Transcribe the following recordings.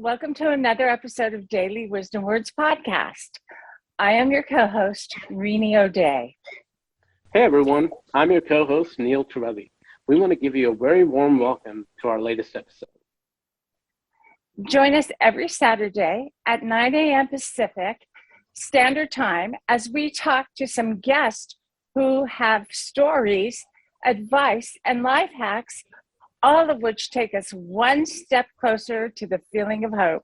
Welcome to another episode of Daily Wisdom Words Podcast. I am your co-host, Rini O'Day. Hey everyone, I'm your co-host, Neil Torelli. We want to give you a very warm welcome to our latest episode. Join us every Saturday at 9 a.m. Pacific Standard Time as we talk to some guests who have stories, advice, and life hacks, all of which take us one step closer to the feeling of hope.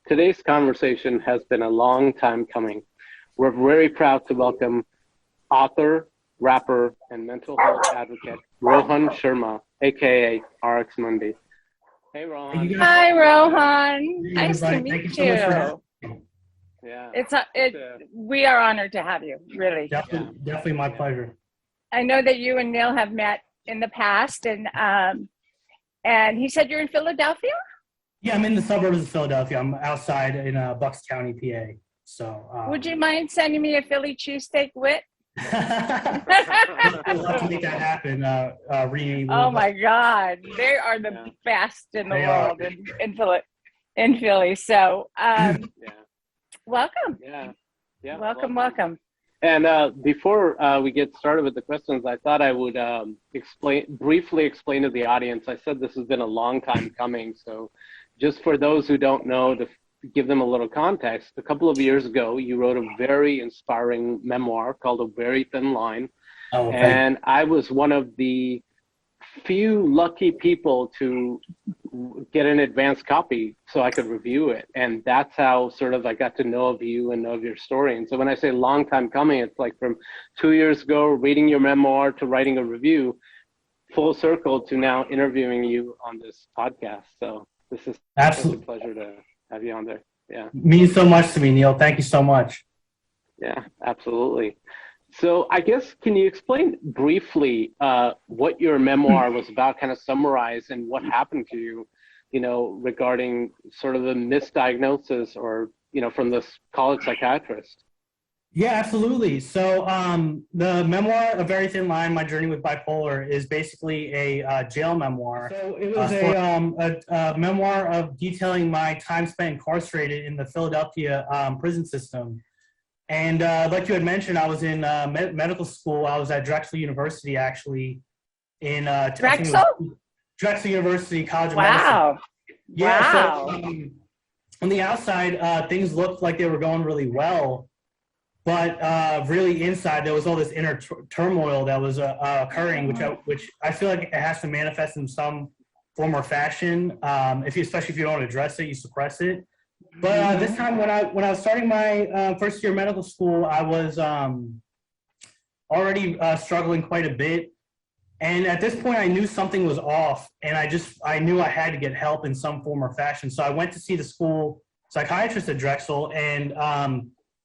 Today's conversation has been a long time coming. We're very proud to welcome author, rapper, and mental health advocate, Rohan Sharma, a.k.a. RX Mundi. Hey, Rohan. Hi, Rohan. Nice to meet you. We are honored to have you, really. Definitely my pleasure. I know that you and Neil have met in the past, and he said you're in Philadelphia? Yeah, I'm in the suburbs of Philadelphia. I'm outside in Bucks County, PA. So, would you mind sending me a Philly cheesesteak wit? I'd love to make that happen. Oh my God, they are the best in the world in Philly. So, welcome. Welcome. And before we get started with the questions, I thought I would briefly explain to the audience. I said this has been a long time coming. So just for those who don't know, to give them a little context, a couple of years ago, you wrote a very inspiring memoir called A Very Thin Line. Oh, okay. And I was one of the few lucky people to get an advance copy so I could review it. And that's how sort of I got to know of you and know of your story. And so when I say long time coming, it's like from 2 years ago, reading your memoir to writing a review, full circle to now interviewing you on this podcast. So this is absolutely a pleasure to have you on there. Yeah. Means so much to me, Neil. Thank you so much. Yeah, absolutely. So I guess, can you explain briefly what your memoir was about, kind of summarize, and what happened to you, regarding sort of the misdiagnosis or, from this college psychiatrist? Yeah, absolutely. So the memoir, A Very Thin Line, My Journey with Bipolar, is basically a jail memoir. So it was a memoir of detailing my time spent incarcerated in the Philadelphia prison system. And like you had mentioned, I was in medical school. I was at Drexel University, actually. Drexel University College of Medicine. Wow. Yeah, wow. So on the outside, things looked like they were going really well. But really inside, there was all this inner turmoil that was occurring, which I feel like it has to manifest in some form or fashion. Especially if you don't address it, you suppress it. But this time, when I was starting my first year of medical school, I was already struggling quite a bit. And at this point, I knew something was off, and I knew I had to get help in some form or fashion. So I went to see the school psychiatrist at Drexel, and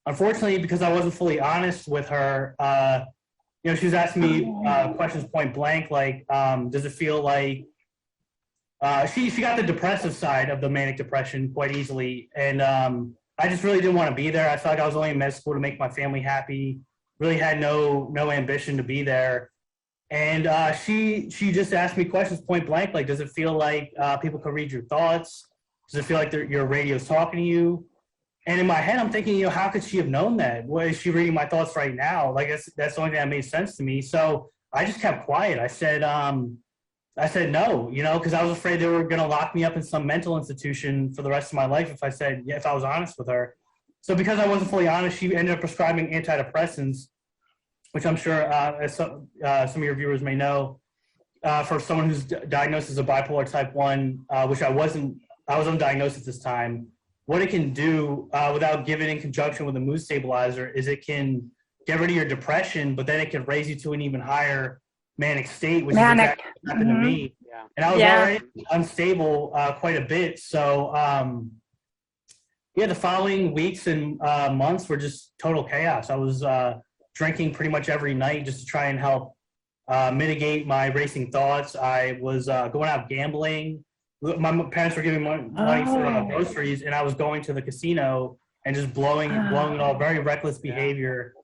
unfortunately, because I wasn't fully honest with her, she was asking me questions point blank, like, does it feel like, she got the depressive side of the manic depression quite easily, and I just really didn't want to be there. I felt like I was only in med school to make my family happy, really had no ambition to be there. And she just asked me questions point blank, like, does it feel like people can read your thoughts? Does it feel like your radio's talking to you? And in my head, I'm thinking, how could she have known that? Well, is she reading my thoughts right now? Like, that's the only thing that made sense to me. So I just kept quiet. I said no, because I was afraid they were going to lock me up in some mental institution for the rest of my life if I was honest with her. So because I wasn't fully honest, she ended up prescribing antidepressants, which I'm sure as some of your viewers may know, for someone who's diagnosed as a bipolar type 1, which I was undiagnosed at this time. What it can do without giving in conjunction with a mood stabilizer is it can get rid of your depression, but then it can raise you to an even higher manic state, which is exactly what happened to me. Yeah. And I was already unstable quite a bit. So, the following weeks and months were just total chaos. I was drinking pretty much every night just to try and help mitigate my racing thoughts. I was going out gambling. My parents were giving money for groceries, and I was going to the casino and just blowing it all, very reckless behavior.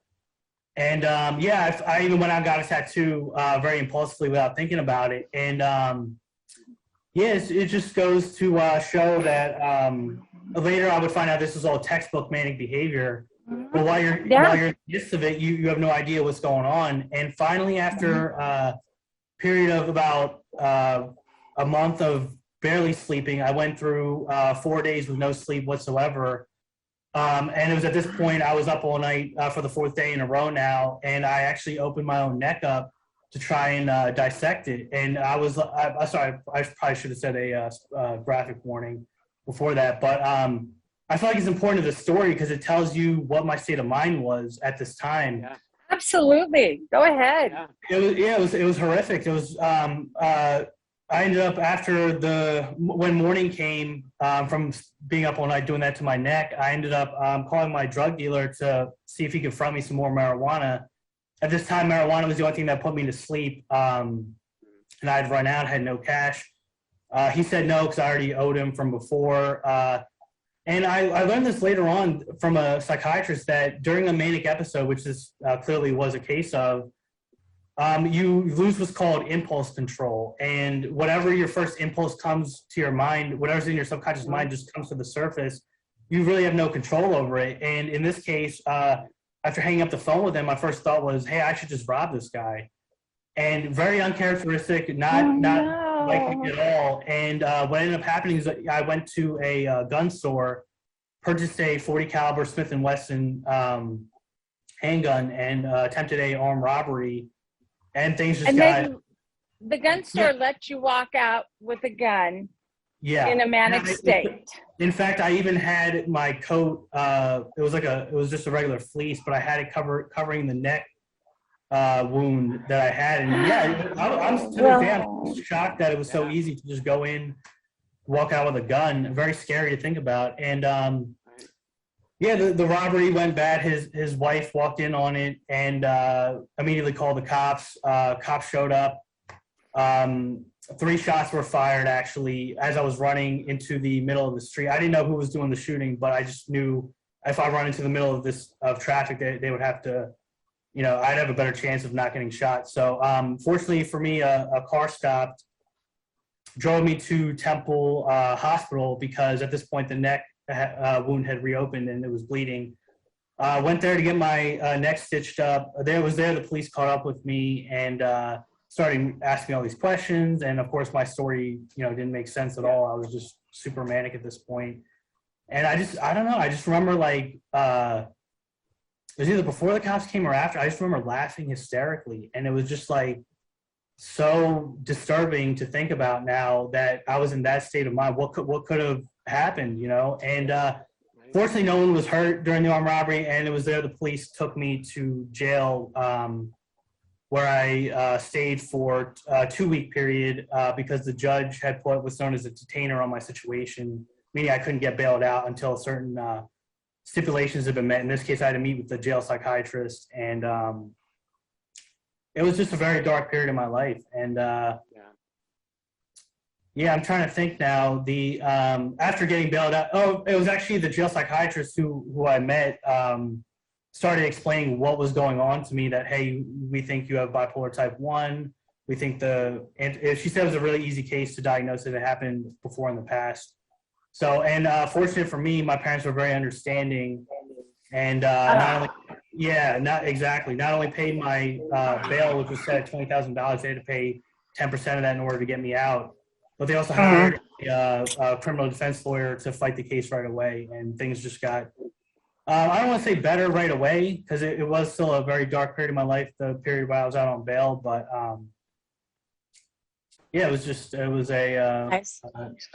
And I even went out and got a tattoo very impulsively without thinking about it. And Yes, it just goes to show that later I would find out this is all textbook manic behavior. But while you're in the midst of it, you have no idea what's going on. And finally, after a period of about a month of barely sleeping, I went through 4 days with no sleep whatsoever. And it was at this point I was up all night for the fourth day in a row now, and I actually opened my own neck up to try and dissect it. And I'm sorry, I probably should have said a graphic warning before that, but I feel like it's important to the story because it tells you what my state of mind was at this time. Yeah. Absolutely. Go ahead. Yeah. It was horrific. It was I ended up when morning came from being up all night doing that to my neck, I ended up calling my drug dealer to see if he could front me some more marijuana. At this time, marijuana was the only thing that put me to sleep, and I'd run out, had no cash. He said no because I already owed him from before. And I learned this later on from a psychiatrist that during a manic episode, which this clearly was a case of, you lose what's called impulse control. And whatever your first impulse comes to your mind, whatever's in your subconscious mind just comes to the surface. You really have no control over it. And in this case, after hanging up the phone with him, my first thought was, hey, I should just rob this guy. And very uncharacteristic, not likely at all. And what ended up happening is I went to a gun store, purchased a 40 caliber Smith & Wesson handgun, and attempted a armed robbery. And things just the gun store let you walk out with a gun in a manic state. In fact, I even had my coat, it was just a regular fleece, but I had it covering the neck wound that I had. And I'm still shocked that it was so easy to just go in, walk out with a gun. Very scary to think about. And the robbery went bad. His wife walked in on it and immediately called the cops. Cops showed up. 3 shots were fired actually as I was running into the middle of the street. I didn't know who was doing the shooting, but I just knew if I run into the middle of traffic, they would have to, I'd have a better chance of not getting shot. So fortunately for me, a car stopped, drove me to Temple Hospital because at this point the neck wound had reopened and it was bleeding. Went there to get my neck stitched up. The police caught up with me and started asking me all these questions. And of course my story, didn't make sense at all. I was just super manic at this point. And I don't know. I just remember it was either before the cops came or after. I just remember laughing hysterically. And it was just so disturbing to think about now that I was in that state of mind. What could have happened, And fortunately, no one was hurt during the armed robbery. And it was there the police took me to jail where I stayed for a 2-week period because the judge had put what's known as a detainer on my situation, meaning I couldn't get bailed out until certain stipulations had been met. In this case, I had to meet with the jail psychiatrist, and it was just a very dark period of my life. And I'm trying to think now. The after getting bailed out, it was actually the jail psychiatrist who I met started explaining what was going on to me. That hey, we think you have bipolar type 1. We think she said it was a really easy case to diagnose. It happened before in the past. So, and fortunate for me, my parents were very understanding, and not only paid my bail, which was set at $20,000. They had to pay 10% of that in order to get me out, but they also hired a criminal defense lawyer to fight the case right away, and things just got. I don't want to say better right away because it was still a very dark period of my life, the period while I was out on bail, but it was a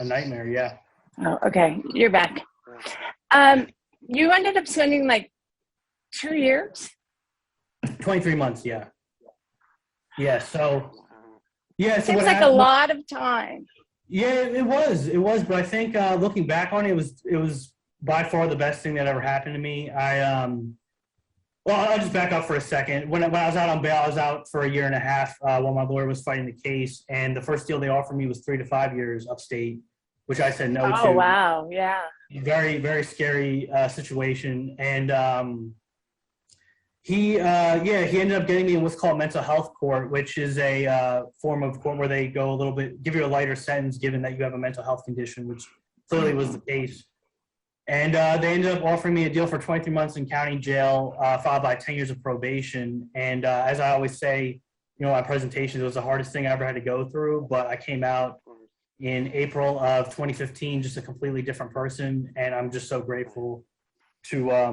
nightmare. Yeah. Oh, okay. You're back. You ended up spending 2 years? 23 months, yeah. Yeah, so... Seems like a lot of time. Yeah, it was, but I think looking back on it, it was by far the best thing that ever happened to me. I'll just back up for a second. When I was out on bail, I was out for 1.5 years while my lawyer was fighting the case, and the first deal they offered me was 3 to 5 years upstate, which I said no to. Oh, wow. Yeah. Very, very scary situation. And he ended up getting me in what's called mental health court, which is a form of court where they go a little bit, give you a lighter sentence given that you have a mental health condition, which clearly was the case. And they ended up offering me a deal for 23 months in county jail, followed by 10 years of probation. And as I always say, my presentations, it was the hardest thing I ever had to go through, but I came out in April of 2015, just a completely different person. And I'm just so grateful to I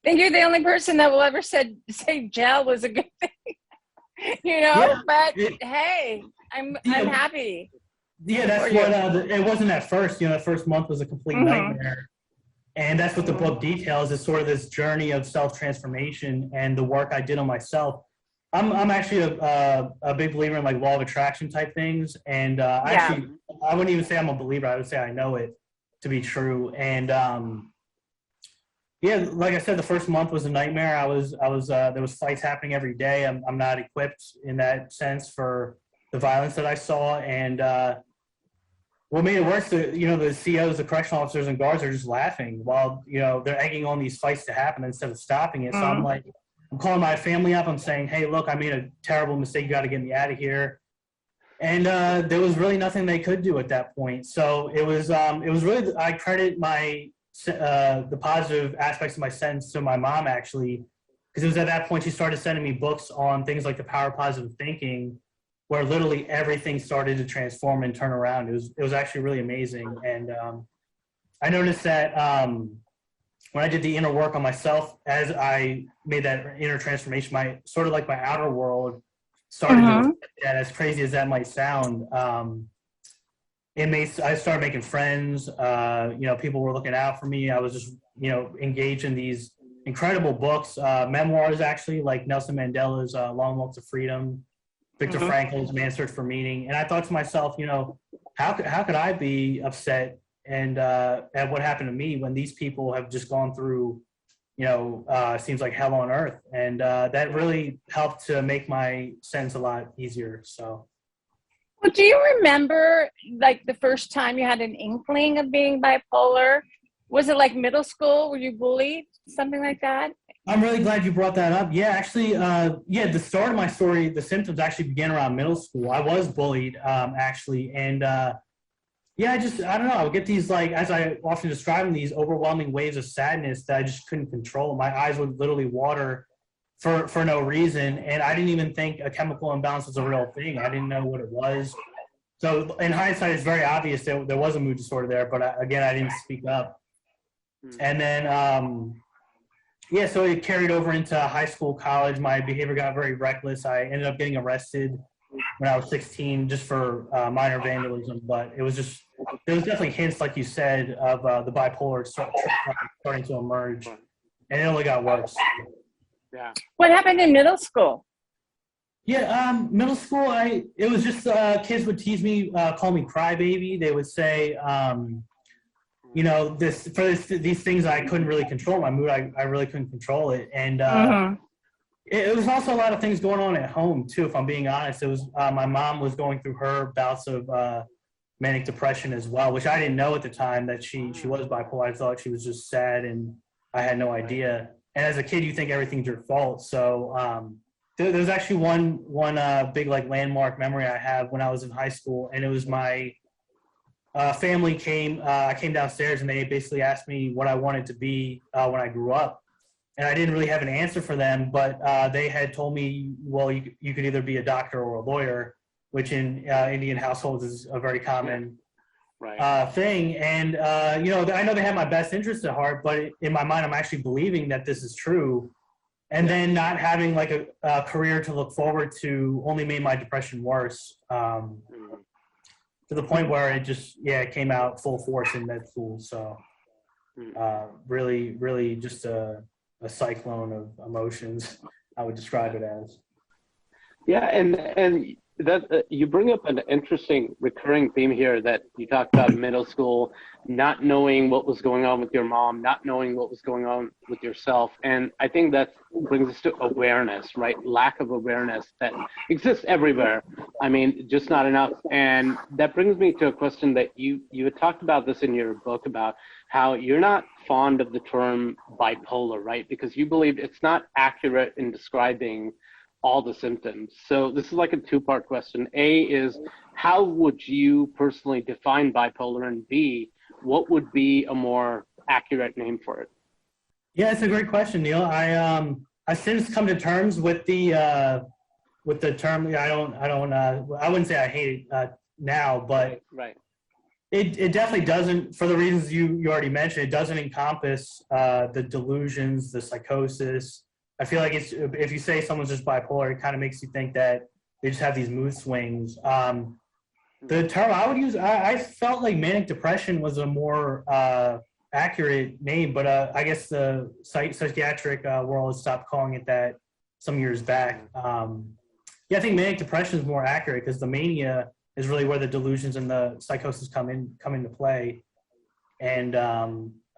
think you're the only person that will ever say jail was a good thing, Yeah, but hey, I'm happy. Yeah, that's what it wasn't at first. The first month was a complete nightmare. And that's what the book details, is sort of this journey of self-transformation and the work I did on myself. I'm actually a big believer in like law of attraction type things. And actually, I wouldn't even say I'm a believer. I would say I know it to be true. And like I said, the first month was a nightmare. There was fights happening every day. I'm not equipped in that sense for the violence that I saw. And what made it worse, the COs, the correctional officers and guards are just laughing while, they're egging on these fights to happen instead of stopping it. So I'm calling my family up. I'm saying, hey, look, I made a terrible mistake. You got to get me out of here. And there was really nothing they could do at that point. So it was really, I credit the positive aspects of my sentence to my mom, actually, because it was at that point she started sending me books on things like the power of positive thinking, where literally everything started to transform and turn around. It was actually really amazing. And I noticed that when I did the inner work on myself, as I made that inner transformation, my outer world started to, as crazy as that might sound, I started making friends. People were looking out for me. I was just, engaged in these incredible books, memoirs, actually, like Nelson Mandela's Long Walk to Freedom, Viktor Frankl's Man's Search for Meaning. And I thought to myself, how could I be upset and at what happened to me when these people have just gone through, seems like hell on earth. And that really helped to make my sentence a lot easier. So. Well, do you remember like the first time you had an inkling of being bipolar? Was it like middle school? Were you bullied? Something like that? I'm really glad you brought that up. Yeah, actually, the start of my story, the symptoms actually began around middle school. I was bullied, actually. And I don't know. I would get these, like, as I often describe them, these overwhelming waves of sadness that I just couldn't control. My eyes would literally water for no reason. And I didn't even think a chemical imbalance was a real thing. I didn't know what it was. So in hindsight, it's very obvious that there was a mood disorder there. But I didn't speak up. And then, so it carried over into high school, college. My behavior got very reckless. I ended up getting arrested when I was 16 just for minor vandalism. But there was definitely hints, like you said, of the bipolar starting to emerge. And it only got worse. Yeah. What happened in middle school? Yeah, middle school, it was just kids would tease me, call me crybaby. They would say, these things I couldn't really control. My mood, I really couldn't control it. And it was also a lot of things going on at home, too, if I'm being honest. It was my mom was going through her bouts of manic depression as well, which I didn't know at the time that she was bipolar. I thought she was just sad, and I had no idea. And as a kid, you think everything's your fault. So there's actually one big like landmark memory I have when I was in high school, and it was my family came. I came downstairs, and they basically asked me what I wanted to be when I grew up, and I didn't really have an answer for them. But they had told me, well, you could either be a doctor or a lawyer, which in Indian households is a very common thing. And I know they have my best interest at heart, but in my mind, I'm actually believing that this is true. And then not having like a career to look forward to only made my depression worse. To the point where it came out full force in med school. So really, really just a cyclone of emotions, I would describe it as. Yeah, and that you bring up an interesting recurring theme here that you talked about middle school, not knowing what was going on with your mom, not knowing what was going on with yourself, and I think that brings us to awareness, right? Lack of awareness that exists everywhere. I mean, just not enough. And that brings me to a question that you had talked about this in your book about how you're not fond of the term bipolar, right? Because you believe it's not accurate in describing all the symptoms. So this is like a two-part question. A is, how would you personally define bipolar? And B, what would be a more accurate name for it? Yeah, it's a great question, Neil. I since come to terms with the term. I wouldn't say I hate it now, but right. It definitely doesn't, for the reasons you already mentioned. It doesn't encompass the delusions, the psychosis. I feel like if you say someone's just bipolar, it kind of makes you think that they just have these mood swings. The term I would use, I felt like manic depression was a more accurate name, but I guess the psychiatric world has stopped calling it that some years back. Yeah, I think manic depression is more accurate because the mania is really where the delusions and the psychosis come into play. And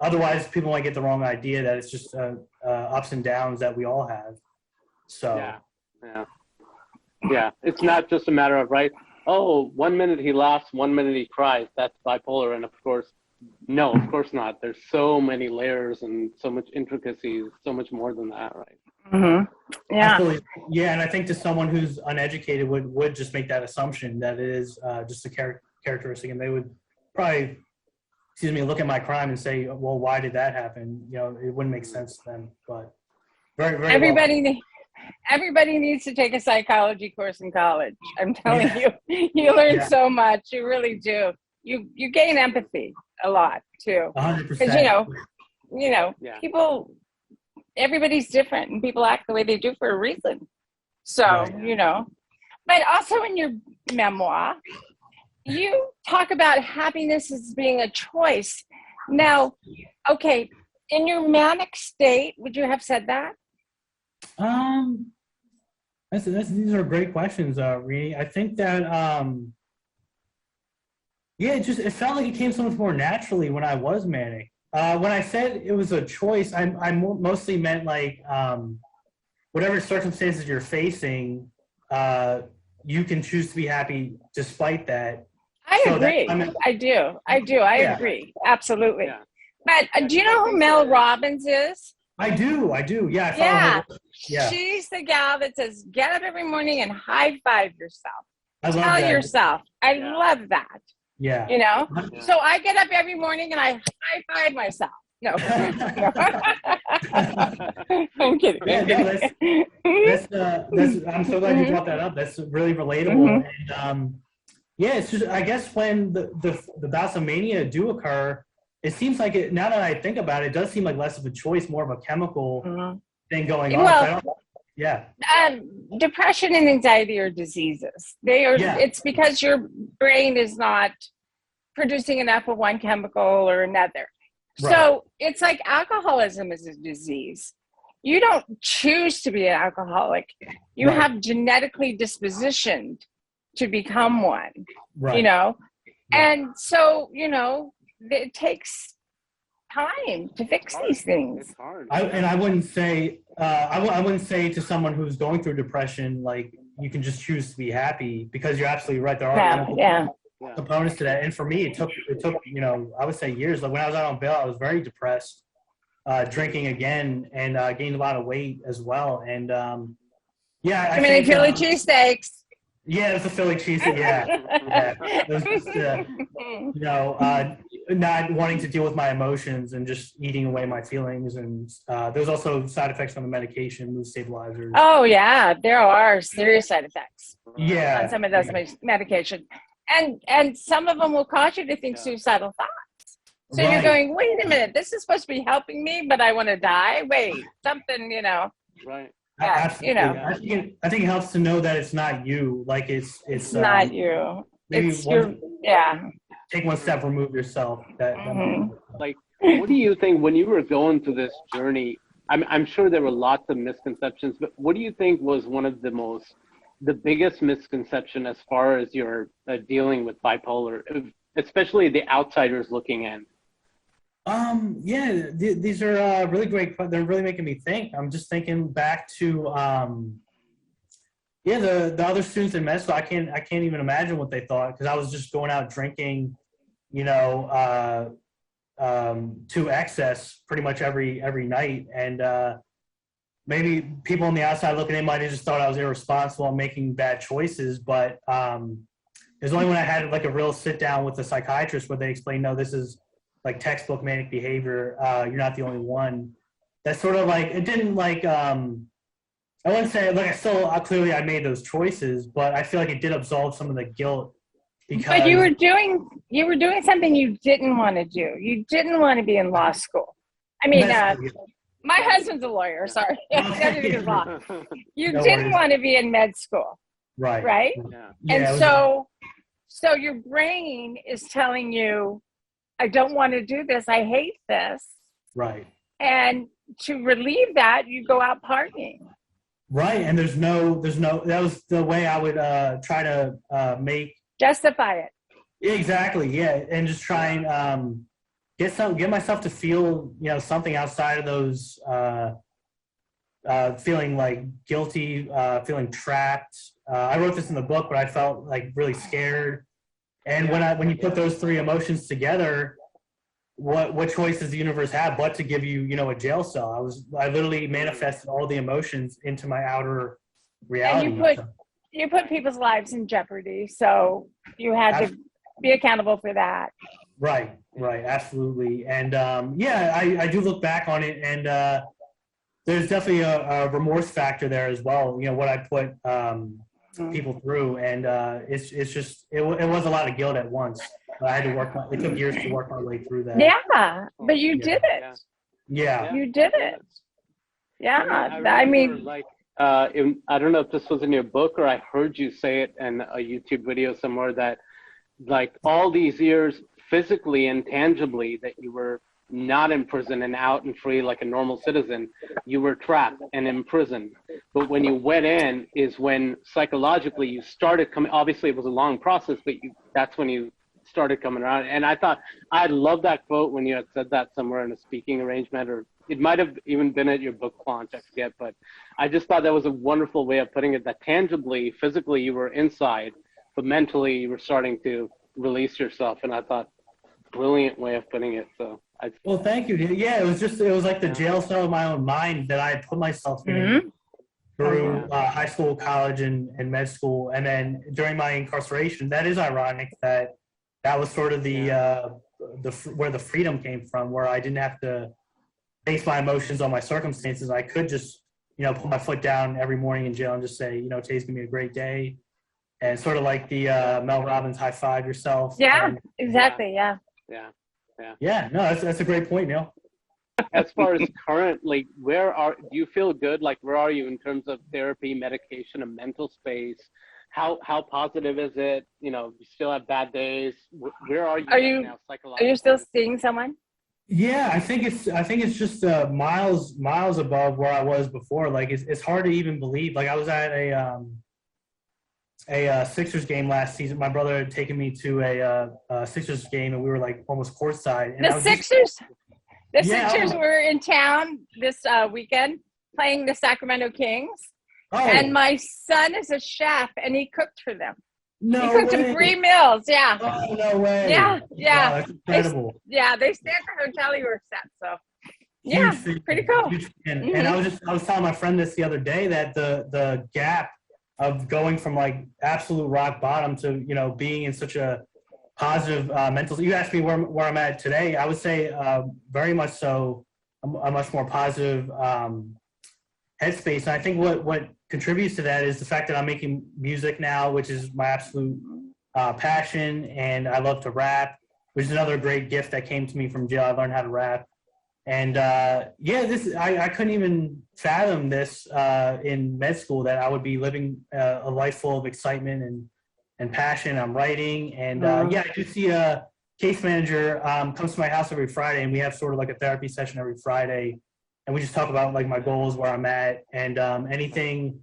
otherwise, people might get the wrong idea that it's just ups and downs that we all have. So yeah. It's not just a matter of, right, oh, 1 minute he laughs, 1 minute he cries. That's bipolar. And of course not. There's so many layers and so much intricacies, so much more than that, right? Mm-hmm. Yeah. Absolutely. Yeah, and I think to someone who's uneducated would just make that assumption that it is just a characteristic, and they would probably, look at my crime and say, well, why did that happen? It wouldn't make sense to them. But very, very everybody needs to take a psychology course in college. I'm telling you learn so much. You really do. You gain empathy a lot too. 100%. Because people, everybody's different, and people act the way they do for a reason. So but also in your memoir, you talk about happiness as being a choice. Now, okay, in your manic state, would you have said that? These are great questions, Rini. I think that it felt like it came so much more naturally when I was manic. When I said it was a choice, I mostly meant like whatever circumstances you're facing, you can choose to be happy despite that. I agree. I agree. Absolutely. Yeah. But do you know who Mel Robbins is? I do. Yeah. I follow her. Yeah. She's the gal that says, get up every morning and high five yourself. Tell yourself. I love that. Yeah. So I get up every morning and I high five myself. No. I'm kidding. I'm so glad you brought that up. That's really relatable. And it's just, I guess when the bouts of mania do occur, it seems like it, now that I think about it, it does seem like less of a choice, more of a chemical thing going on. Well, yeah. Depression and anxiety are diseases. They are. Yeah. It's because your brain is not producing enough of one chemical or another. Right. So it's like alcoholism is a disease. You don't choose to be an alcoholic. You have genetically dispositioned to become one. Right. And so it takes time to fix these things. It's hard. I wouldn't say I wouldn't say to someone who's going through depression, like, you can just choose to be happy, because you're absolutely right. There are components to that. And for me, it took I would say years. Like when I was out on bail, I was very depressed, drinking again, and gained a lot of weight as well. And Yeah, I mean, Philly cheesesteaks. Yeah, it was a Philly cheesesteak. Yeah. It was just, not wanting to deal with my emotions and just eating away my feelings. And there's also side effects from the medication, mood stabilizers. Oh yeah, there are serious side effects. Yeah, on some of those medications, and some of them will cause you to think suicidal thoughts. So you're going, wait a minute, this is supposed to be helping me, but I want to die. Wait, something, Right. Yeah, I think it helps to know that it's not you. Like it's not you. It's take one step, remove yourself. Like, what do you think when you were going through this journey? I'm sure there were lots of misconceptions, but what do you think was one of the most the biggest misconception as far as you're dealing with bipolar, especially the outsiders looking in? Yeah, these are really great. They're really making me think. I'm just thinking back to, yeah, the other students in med school. I can't even imagine what they thought, because I was just going out drinking, you know, to excess pretty much every night, and maybe people on the outside looking in might have just thought I was irresponsible and making bad choices. But it was only when I had like a real sit down with a psychiatrist where they explained, no, this is like textbook manic behavior. You're not the only one. That sort of like, it didn't like, I wouldn't say like clearly I made those choices, but I feel like it did absolve some of the guilt. Because but you were doing something you didn't want to do. You didn't want to be in law school. I mean, my husband's a lawyer. Sorry, nothing to do with law. You didn't want to be in med school, right? Yeah. And so your brain is telling you, I don't want to do this. I hate this. Right. And to relieve that, you go out partying. Right. And there's no, that was the way I would try to justify it. Exactly. Yeah. And just try and get myself to feel, you know, something outside of those, feeling like guilty, feeling trapped. I wrote this in the book, but I felt like really scared. And when you put those three emotions together, what choice does the universe have but to give you, you know, a jail cell? I literally manifested all the emotions into my outer reality. And you put people's lives in jeopardy, so you had to be accountable for that. Right, absolutely. And yeah, I do look back on it, and there's definitely a remorse factor there as well. You know, what I put people through, and it's just it was a lot of guilt at once. I had to it took years to work my way through that. Yeah, but you did it. Yeah, you did it. Yeah, I mean, like I don't know if this was in your book or I heard you say it in a YouTube video somewhere, that like all these years physically and tangibly that you were not in prison and out and free like a normal citizen, you were trapped and in prison. But when you went in is when psychologically you started coming. Obviously it was a long process, but that's when you started coming around. And I thought, I love that quote when you had said that somewhere in a speaking arrangement, or it might have even been at your book launch, I forget, but I just thought that was a wonderful way of putting it, that tangibly, physically you were inside, but mentally you were starting to release yourself. And I thought, brilliant way of putting it. So well, thank you. Yeah, it was like the jail cell of my own mind that I had put myself in through high school, college, and med school. And then during my incarceration, that is ironic that was sort of the where the freedom came from, where I didn't have to base my emotions on my circumstances. I could just, you know, put my foot down every morning in jail and just say, you know, today's gonna be a great day. And sort of like the Mel Robbins high five yourself. Yeah, and, exactly. Yeah. Yeah, no, that's a great point, Neil. As far as currently, do you feel good? Like, where are you in terms of therapy, medication, and mental space? How positive is it? You know, you still have bad days. Where are you now psychologically? Are you still seeing someone? Yeah, I think it's just miles above where I was before. Like it's hard to even believe. Like I was at a Sixers game last season. My brother had taken me to a Sixers game, and we were like almost courtside. And the Sixers were in town this weekend playing the Sacramento Kings. Oh. And my son is a chef, and he cooked for them. No he cooked way. them 3 meals. Yeah. Oh, no way. Yeah. Wow, that's incredible. They stay at the hotel he works at. So yeah, pretty cool. And I was telling my friend this the other day that the gap of going from like absolute rock bottom to, you know, being in such a positive mental. You asked me where I'm at today. I would say very much so a much more positive headspace. And I think what contributes to that is the fact that I'm making music now, which is my absolute passion, and I love to rap, which is another great gift that came to me from jail. I learned how to rap. And I couldn't even fathom this in med school, that I would be living a life full of excitement and passion. I'm writing, and I do see a case manager comes to my house every Friday, and we have sort of like a therapy session every Friday, and we just talk about like my goals, where I'm at, and anything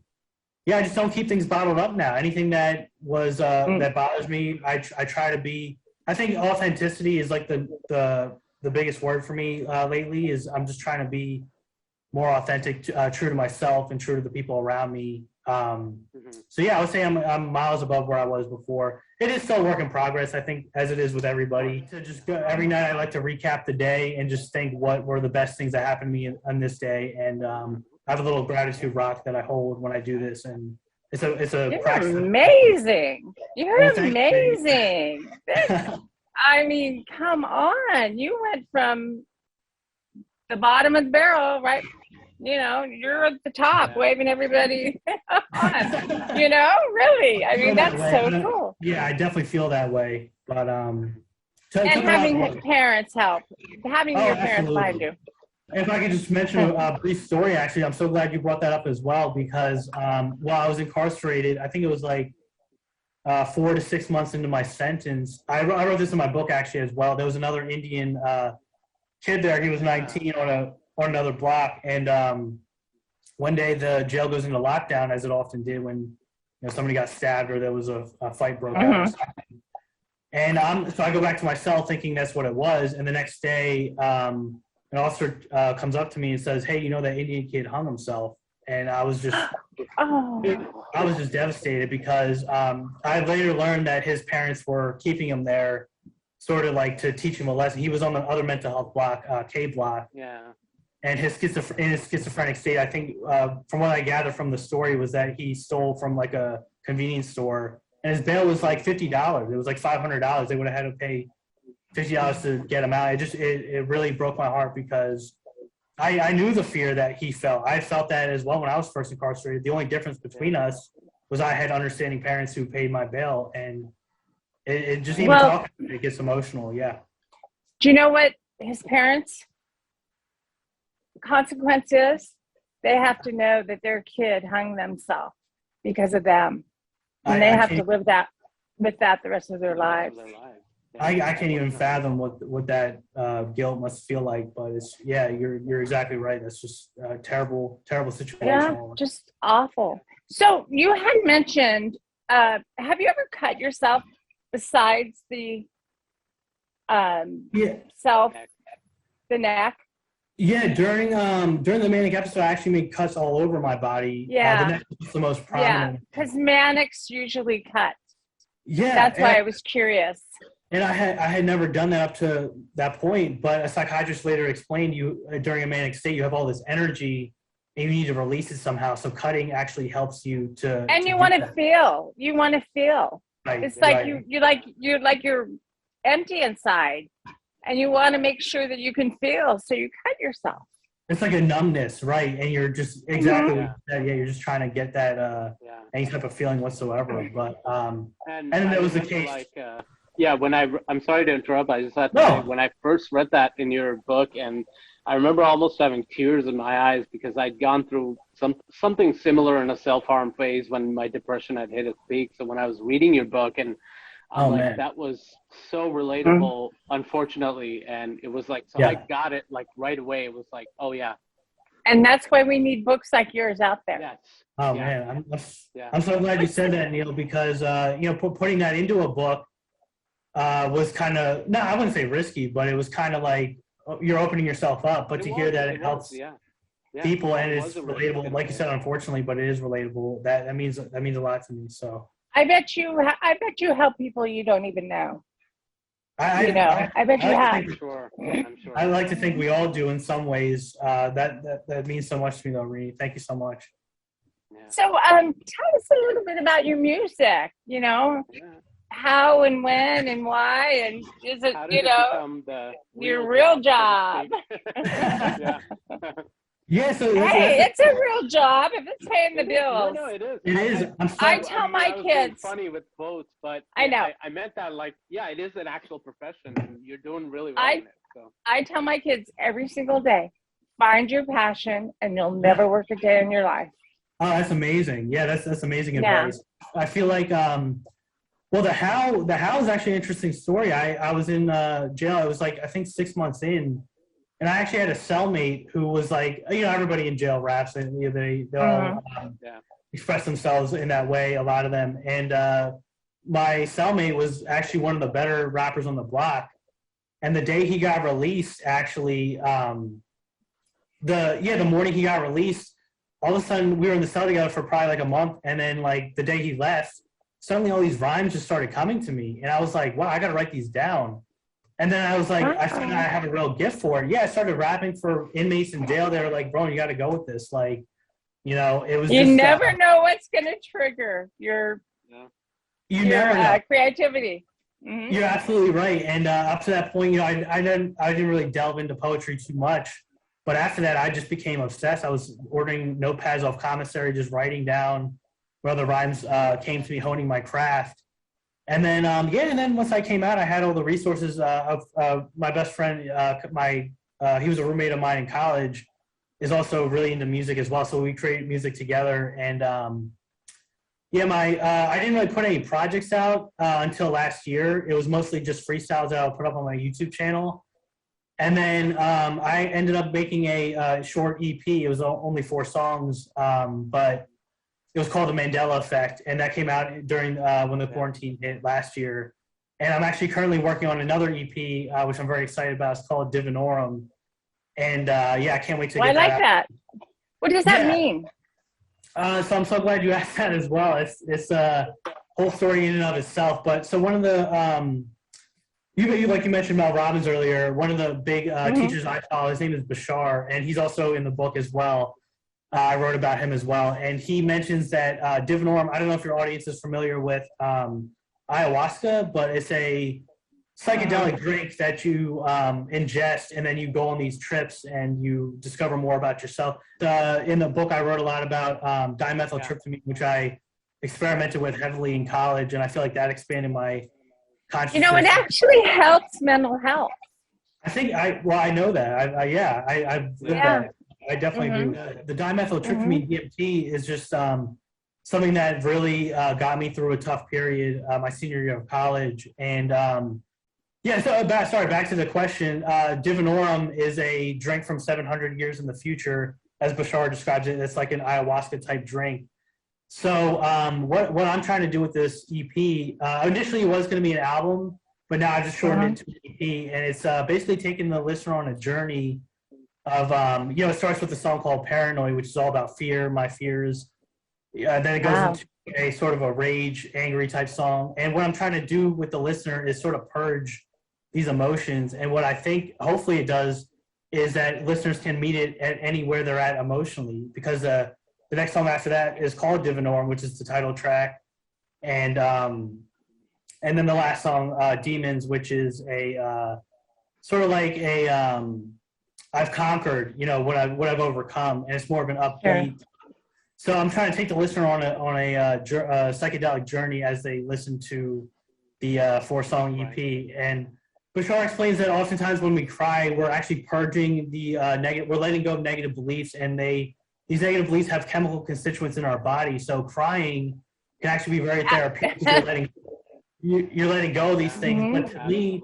yeah, I just don't keep things bottled up now. Anything that was that bothers me, I try to be. I think authenticity is like the biggest word for me lately. Is I'm just trying to be more authentic, true to myself and true to the people around me. So yeah, I would say I'm miles above where I was before. It is still a work in progress, I think, as it is with everybody. To just go, every night I like to recap the day and just think what were the best things that happened to me on this day. And I have a little gratitude rock that I hold when I do this, and it's a You're practice. amazing. You're Well, amazing. I mean, come on. You went from the bottom of the barrel, right? You know, you're at the top, waving everybody on. You know, really. I mean, that's so cool. Yeah, I definitely feel that way. But and having parents help, having your parents behind you. If I could just mention a brief story, actually, I'm so glad you brought that up as well, because while I was incarcerated, I think it was like 4 to 6 months into my sentence. I wrote this in my book actually as well. There was another Indian kid there. He was 19 on another block, and one day the jail goes into lockdown, as it often did when somebody got stabbed or there was a fight broke out. And so I go back to my cell thinking that's what it was, and the next day an officer comes up to me and says, "Hey, that Indian kid hung himself." And I was just I was just devastated, because I later learned that his parents were keeping him there sort of like to teach him a lesson. He was on the other mental health block, K block. Yeah. And in his schizophrenic state, I think, from what I gather from the story, was that he stole from like a convenience store, and his bail was like $50. It was like $500. They would have had to pay $50 to get him out. It really broke my heart, because I knew the fear that he felt. I felt that as well when I was first incarcerated. The only difference between us was I had understanding parents who paid my bail, and it just even talking, it gets emotional. Yeah. Do you know what his parents' consequence is? They have to know that their kid hung themselves because of them, and they have to live with that the rest of their lives. I can't even fathom what that guilt must feel like, but you're exactly right. That's just a terrible situation. Yeah, just awful. So you had mentioned, have you ever cut yourself besides the the neck? Yeah, during the manic episode, I actually made cuts all over my body. Yeah, the neck was the most prominent. Yeah, because manics usually cut. Yeah, that's why I was curious. And I had never done that up to that point, but a psychiatrist later explained during a manic state, you have all this energy and you need to release it somehow. So cutting actually helps you to. And you want to feel. You want to feel. Right, it's like you're empty inside, and you want to make sure that you can feel. So you cut yourself. It's like a numbness, right? And you're just you're just trying to get that any type of feeling whatsoever. But and then there was the case. I'm sorry to interrupt. I just had to say, when I first read that in your book, and I remember almost having tears in my eyes, because I'd gone through something similar in a self-harm phase when my depression had hit its peak. So when I was reading your book, and that was so relatable, unfortunately, and it was like, I got it like right away. It was like, oh yeah. And that's why we need books like yours out there. Yes. Oh man, I'm so glad you said that, Neil, because putting that into a book was kind of, no, I wouldn't say risky, but it was kind of like you're opening yourself up. But to hear that it helps people, and it's relatable, like you said, unfortunately, but it is relatable. That means a lot to me. So I bet you help people you don't even know. I bet you have. I'm sure. I like to think we all do in some ways. That means so much to me, though, Reenie. Thank you so much. Yeah. So tell us a little bit about your music. How and when and why, and is it your real job? So it's a real job if it's paying the bills. No, it is. It is. I tell my kids. Funny with both, but I know. I meant that it is an actual profession, and you're doing really well in it. So I tell my kids every single day, find your passion, and you'll never work a day in your life. Oh, that's amazing. Yeah, that's amazing advice. I feel like the how is actually an interesting story. I was in jail. I was I think 6 months in, And I actually had a cellmate who was like, everybody in jail raps, and they all express themselves in that way, a lot of them. And my cellmate was actually one of the better rappers on the block. And the day he got released, actually, the morning he got released, all of a sudden we were in the cell together for probably like a month, and then like the day he left, suddenly all these rhymes just started coming to me, and I was like, wow, I gotta write these down. And then I was like, I found I have a real gift for it. Yeah, I started rapping for inmates in jail. They were like, bro, you got to go with this. Like, it was. You never know what's gonna trigger your creativity. Mm-hmm. You're absolutely right. And up to that point, I didn't really delve into poetry too much. But after that, I just became obsessed. I was ordering notepads off commissary, just writing down where the rhymes came to me, honing my craft. And then, and then once I came out, I had all the resources of my best friend. He was a roommate of mine in college, is also really into music as well. So we created music together. And I didn't really put any projects out until last year. It was mostly just freestyles that I'll put up on my YouTube channel. And then I ended up making a short EP. It was only 4 songs, but it was called The Mandela Effect, and that came out during when the quarantine hit last year. And I'm actually currently working on another EP, which I'm very excited about. It's called Divinorum. And I can't wait to get that. What does that mean? So I'm so glad you asked that as well. It's a whole story in and of itself. But so one of the like you mentioned Mel Robbins earlier, one of the big teachers I follow, his name is Bashar, and he's also in the book as well. I wrote about him as well. And he mentions that Divinorum, I don't know if your audience is familiar with ayahuasca, but it's a psychedelic drink that you ingest, and then you go on these trips and you discover more about yourself. In the book, I wrote a lot about dimethyltryptamine, which I experimented with heavily in college, and I feel like that expanded my consciousness. It actually helps mental health. I think I know that. I've lived that. I definitely do. The dimethyltryptamine DMT is just something that really got me through a tough period my senior year of college. And back to the question. Divinorum is a drink from 700 years in the future, as Bashar describes it. It's like an ayahuasca type drink. So what I'm trying to do with this EP, initially it was going to be an album, but now I just shortened it to an EP, and it's basically taking the listener on a journey of, it starts with a song called Paranoid, which is all about fear, my fears. Then it goes into a sort of a rage, angry type song. And what I'm trying to do with the listener is sort of purge these emotions. And what I think hopefully it does is that listeners can meet it at anywhere they're at emotionally, because the next song after that is called Divinorum, which is the title track. And then the last song, Demons, which is a sort of like a I've conquered, what I've overcome, and it's more of an upbeat. Sure. So I'm trying to take the listener on a psychedelic journey as they listen to the 4-song EP. And Bashar explains that oftentimes when we cry, we're actually purging the negative. We're letting go of negative beliefs, and these negative beliefs have chemical constituents in our body. So crying can actually be very therapeutic. You're letting go of these things. But to me,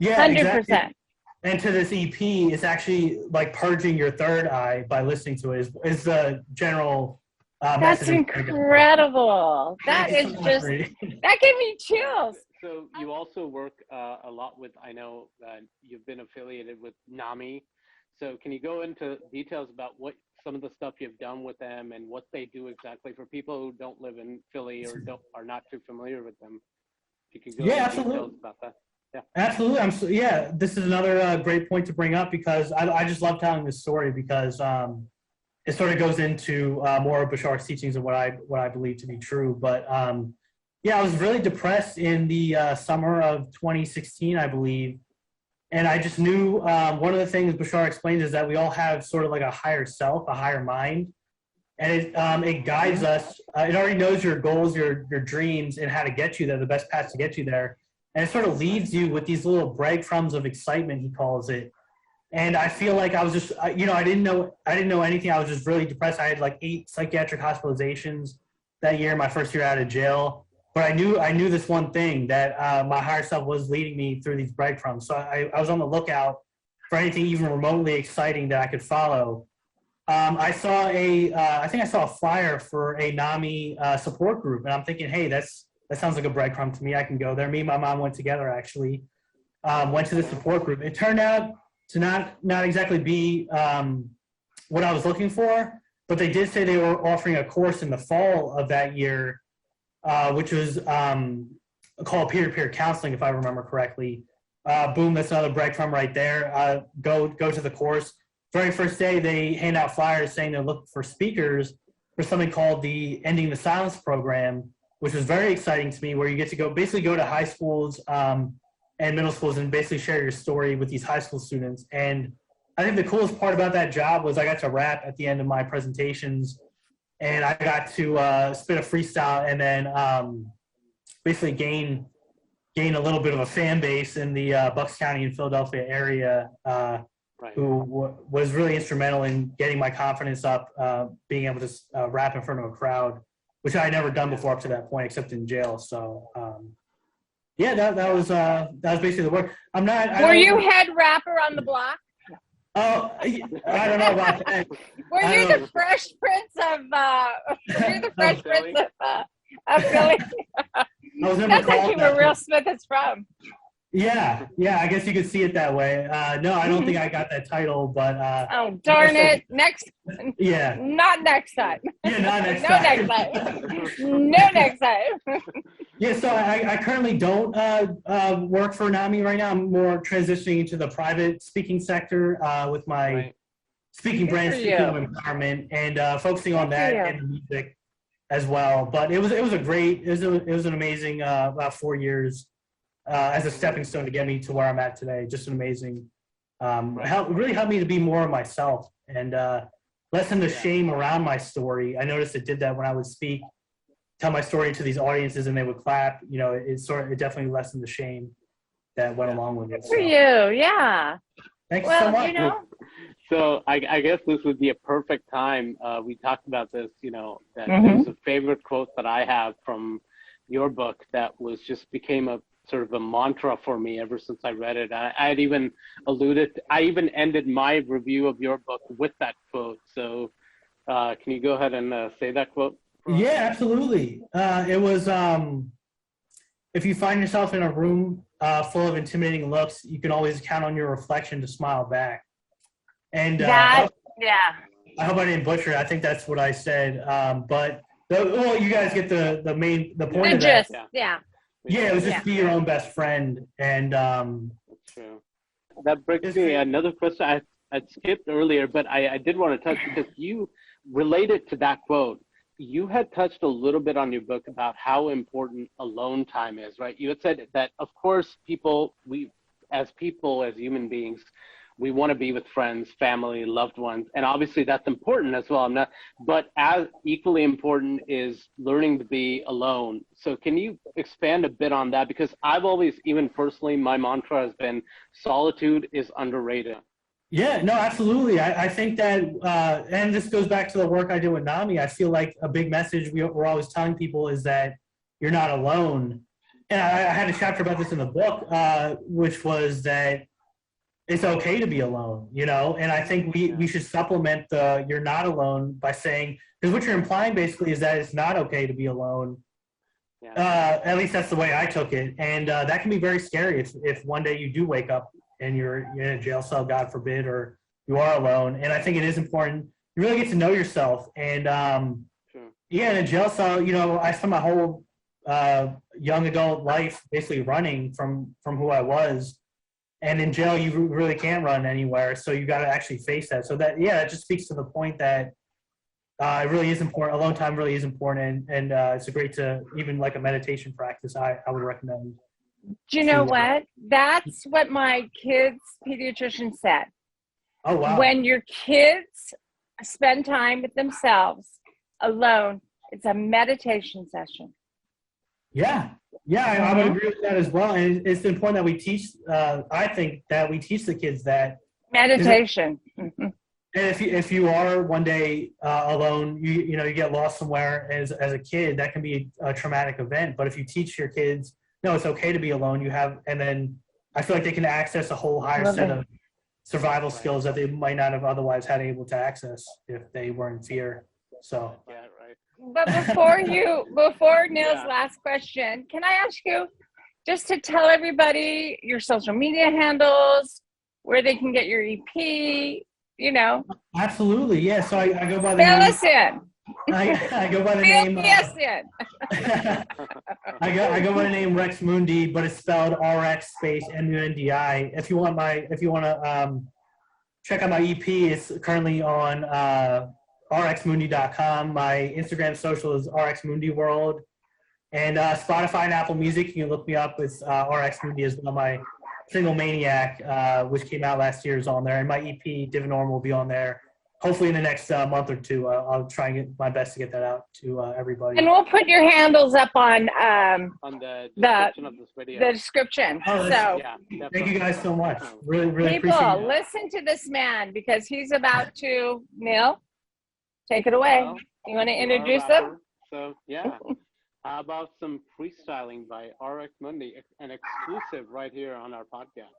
100%. Exactly. And to this EP, it's actually like purging your third eye by listening to it. Is the general That's incredible. That is just that gave me chills. So you also work a lot with. I know you've been affiliated with NAMI. So can you go into details about what some of the stuff you've done with them and what they do exactly for people who don't live in Philly or are not too familiar with them? If you could go into details about that. Yeah. Absolutely. This is another great point to bring up, because I just love telling this story, because it sort of goes into more of Bashar's teachings and what I believe to be true. But I was really depressed in the summer of 2016, I believe. And I just knew one of the things Bashar explains is that we all have sort of like a higher self, a higher mind. And it guides us. It already knows your goals, your dreams, and how to get you there, the best paths to get you there. And it sort of leaves you with these little breadcrumbs of excitement, he calls it. And I feel like I was just, I didn't know anything. I was just really depressed. I had like 8 psychiatric hospitalizations that year, my first year out of jail. But I knew this one thing, that my higher self was leading me through these breadcrumbs. So I was on the lookout for anything even remotely exciting that I could follow. I saw I think I saw a flyer for a NAMI support group, and I'm thinking, hey, that sounds like a breadcrumb to me. I can go there. Me and my mom went together, actually. Went to the support group. It turned out to not exactly be what I was looking for, but they did say they were offering a course in the fall of that year, which was called peer-to-peer counseling, if I remember correctly. Boom, that's another breadcrumb right there. Go to the course. Very first day, they hand out flyers saying they're looking for speakers for something called the Ending the Silence program, which was very exciting to me, where you get to basically go to high schools and middle schools and basically share your story with these high school students. And I think the coolest part about that job was I got to rap at the end of my presentations, and I got to spit a freestyle and then basically gain a little bit of a fan base in the Bucks County and Philadelphia area, who was really instrumental in getting my confidence up, being able to rap in front of a crowd, which I had never done before up to that point, except in jail. So, yeah, that was basically the work. Were you head rapper on the block? Oh, I don't know about that. Were you the Fresh Prince of? Were you the Fresh Prince of Philly? That's actually where Will Smith is from. Yeah, I guess you could see it that way. No, I don't think I got that title, but oh darn it! Next, yeah, not next time. Yeah, not next no time. Next time. No next time. Yeah, so I currently don't work for NAMI right now. I'm more transitioning into the private speaking sector with my speaking brand, speaking empowerment, and focusing on that and the music as well. But it was an amazing about 4 years. As a stepping stone to get me to where I'm at today. Just an amazing, really helped me to be more of myself and lessen the shame around my story. I noticed it did that when I would tell my story to these audiences and they would clap. You know, it definitely lessened the shame that went along with it. Good for you, yeah. Thanks so much. You know. So I guess this would be a perfect time. We talked about this, that there's a favorite quote that I have from your book that became a sort of a mantra for me ever since I read it. I had even I even ended my review of your book with that quote. So can you go ahead and say that quote? Yeah, absolutely. It was, if you find yourself in a room full of intimidating looks, you can always count on your reflection to smile back. And I hope I didn't butcher it. I think that's what I said. But you guys get the point of that. Yeah, it was just be your own best friend. And that's true. That brings me another question I skipped earlier, but I did want to touch, because you related to that quote. You had touched a little bit on your book about how important alone time is, right? You had said that, of course, as human beings, we want to be with friends, family, loved ones, and obviously that's important as well. But as equally important is learning to be alone. So can you expand a bit on that? Because I've always, even personally, my mantra has been solitude is underrated. Yeah, no, absolutely. I think that, and this goes back to the work I did with NAMI. I feel like a big message we're always telling people is that you're not alone. And I had a chapter about this in the book, which was that it's okay to be alone, and I think we should supplement the you're not alone by saying, because what you're implying basically is that it's not okay to be alone. At least that's the way I took it. And that can be very scary if one day you do wake up and you're in a jail cell, God forbid, or you are alone. And I think it is important. You really get to know yourself. And in a jail cell, I spent my whole young adult life basically running from who I was. And in jail, you really can't run anywhere, so you got to actually face that. So that just speaks to the point that it really is important. Alone time really is important, and it's even like a meditation practice. I would recommend. Do you know what? That's what my kids' pediatrician said. Oh wow! When your kids spend time with themselves alone, it's a meditation session. Yeah, I would agree with that as well. And it's important that we teach. I think that we teach the kids that meditation. And if you are one day alone, you get lost somewhere as a kid, that can be a traumatic event. But if you teach your kids, no, it's okay to be alone. And then I feel like they can access a whole higher set of survival skills that they might not have otherwise had able to access if they were in fear. So. Yeah, right. But before Neil's last question, can I ask you just to tell everybody your social media handles, where they can get your EP, you know? Absolutely, yeah. So I go by the Fill name. us in. I go by the name. Yes, in. I go by the name Rex Mundi, but it's spelled RX space MUNDI. If you want to check out my EP, it's currently on rxmundi.com. My Instagram social is rxmundiworld, and Spotify and Apple Music. You can look me up. It's RX Mundi as well. My single Maniac, which came out last year, is on there, and my EP Div Norm will be on there. Hopefully in the next month or two. I'll try and get my best to get that out to everybody. And we'll put your handles up on the description of this video. The description. Oh, so thank you guys so much. Really appreciate it. People, listen to this man because he's about to, Neil, take it away. Well, you want to introduce him? So, yeah. How about some freestyling by RX Mundi, an exclusive right here on our podcast?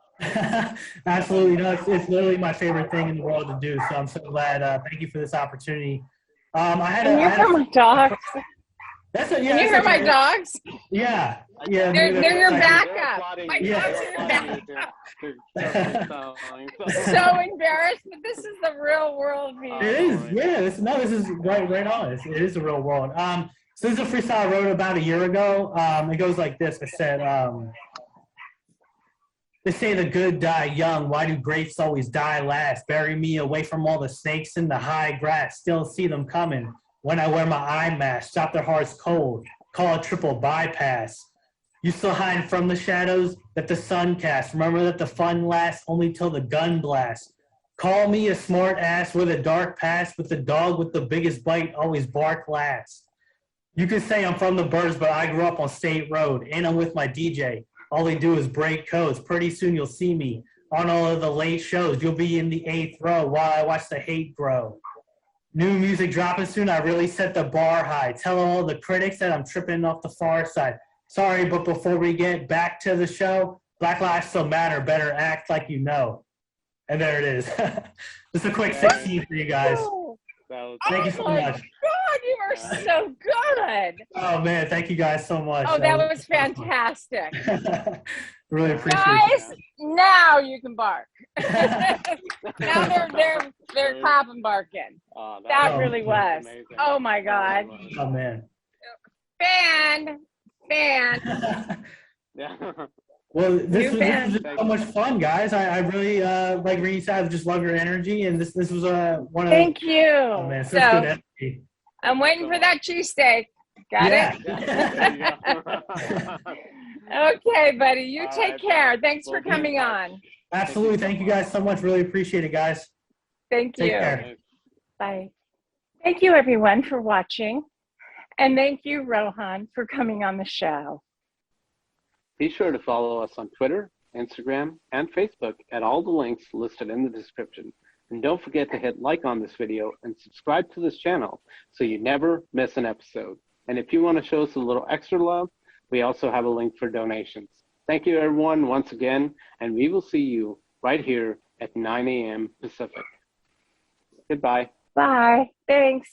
Absolutely. No, it's literally my favorite thing in the world to do. So I'm so glad. Thank you for this opportunity. Can you hear my dogs? Can you hear my dogs? Yeah. They're your backup. My dogs are your backup. So embarrassed, but this is the real world view. It is. Yeah. This is right on. It is the real world. So this is a freestyle I wrote about a year ago. It goes like this. I said, they say the good die young. Why do greats always die last? Bury me away from all the snakes in the high grass. Still see them coming when I wear my eye mask. Stop their hearts cold. Call a triple bypass. You still hide from the shadows that the sun casts. Remember that the fun lasts only till the gun blasts. Call me a smart ass with a dark past, but the dog with the biggest bite always bark last. You can say I'm from the burbs, but I grew up on State Road, and I'm with my DJ. All they do is break codes. Pretty soon you'll see me on all of the late shows. You'll be in the 8th row while I watch the hate grow. New music dropping soon. I really set the bar high. Tell all the critics that I'm tripping off the far side. Sorry, but before we get back to the show, Black Lives Still Matter. Better act like you know. And there it is. Just a quick 16 for you guys. Thank you so much. God, you are so good. Oh man, thank you guys so much. Oh, that was fantastic. Really appreciate it. Guys, now you can bark. Now they're clapping barking. Oh, that really was. Amazing. Oh my God. Oh man. Fan. Yeah. Well, this was so much fun, guys. I really, like Reenie said, I just love your energy, and this was one of. Thank you. Oh man, such good energy. I'm waiting for that cheesesteak. Got it? Okay, buddy. You take care. Thanks for coming on. Absolutely. Thank you guys so much. Really appreciate it, guys. Thank you. Take care. Bye. Thank you, everyone, for watching. And thank you, Rohan, for coming on the show. Be sure to follow us on Twitter, Instagram, and Facebook at all the links listed in the description. And don't forget to hit like on this video and subscribe to this channel so you never miss an episode. And if you want to show us a little extra love, we also have a link for donations. Thank you, everyone, once again, and we will see you right here at 9 a.m. Pacific. Goodbye. Bye. Thanks.